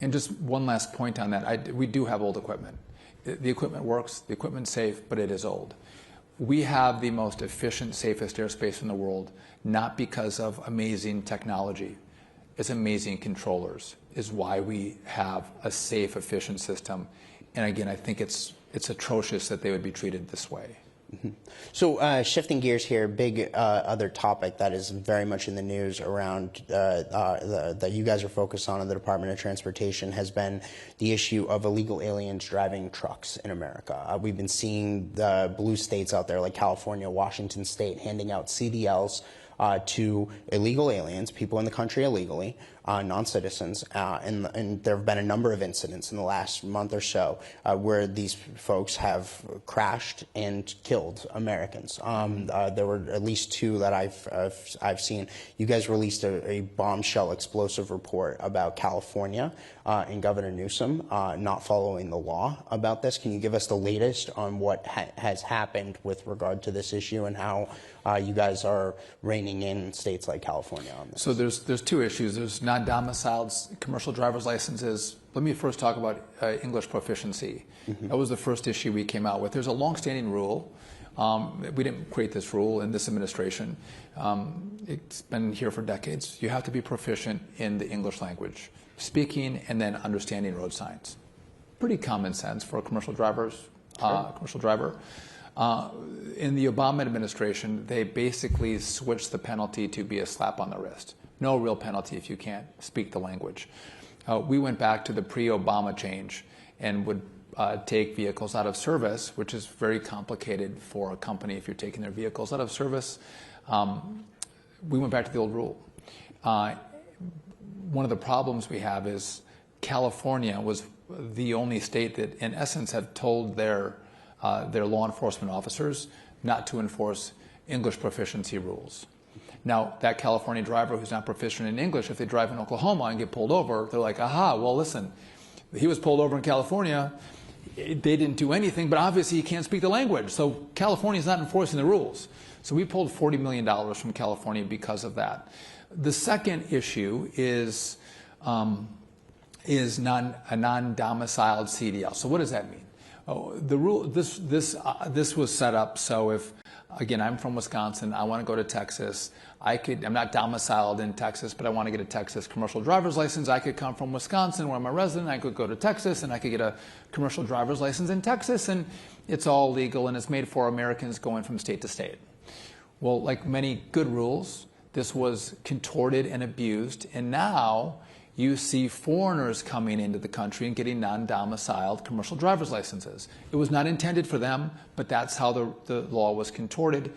And just one last point on that. We do have old equipment. The equipment works, the equipment's safe, but it is old. We have the most efficient, safest airspace in the world, not because of amazing technology. It's amazing controllers is why we have a safe, efficient system. And again, I think it's atrocious that they would be treated this way. Mm-hmm. So shifting gears here, big other topic that is very much in the news around that you guys are focused on in the Department of Transportation has been the issue of illegal aliens driving trucks in America. We've been seeing the blue states out there like California, Washington State handing out CDLs to illegal aliens, people in the country illegally, non-citizens, and there have been a number of incidents in the last month or so where these folks have crashed and killed Americans. There were at least two that I've seen. You guys released a bombshell explosive report about California and Governor Newsom not following the law about this. Can you give us the latest on what has happened with regard to this issue and how you guys are reining in states like California on this? So there's two issues. There's non-domiciled commercial driver's licenses. Let me first talk about English proficiency. Mm-hmm. That was the first issue we came out with. There's a long-standing rule. We didn't create this rule in this administration. It's been here for decades. You have to be proficient in the English language, speaking and then understanding road signs. Pretty common sense for a commercial driver. In the Obama administration, they basically switched the penalty to be a slap on the wrist. No real penalty if you can't speak the language. We went back to the pre-Obama change and would take vehicles out of service, which is very complicated for a company if you're taking their vehicles out of service. We went back to the old rule. One of the problems we have is California was the only state that, in essence, have told their law enforcement officers not to enforce English proficiency rules. Now, that California driver who's not proficient in English, if they drive in Oklahoma and get pulled over, they're like, aha, well, listen, he was pulled over in California. They didn't do anything, but obviously he can't speak the language. So California's not enforcing the rules. So we pulled $40 million from California because of that. The second issue is a non-domiciled CDL. So what does that mean? The rule, this was set up so if, again, I'm from Wisconsin, I want to go to Texas, I'm not domiciled in Texas, but I want to get a Texas commercial driver's license. I could come from Wisconsin where I'm a resident, I could go to Texas and I could get a commercial driver's license in Texas, and it's all legal and it's made for Americans going from state to state. Well, like many good rules, this was contorted and abused, and now you see foreigners coming into the country and getting non-domiciled commercial driver's licenses. It was not intended for them, but that's how the law was contorted.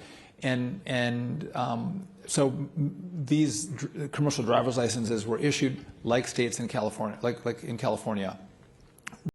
So these commercial driver's licenses were issued like states in California, like in California.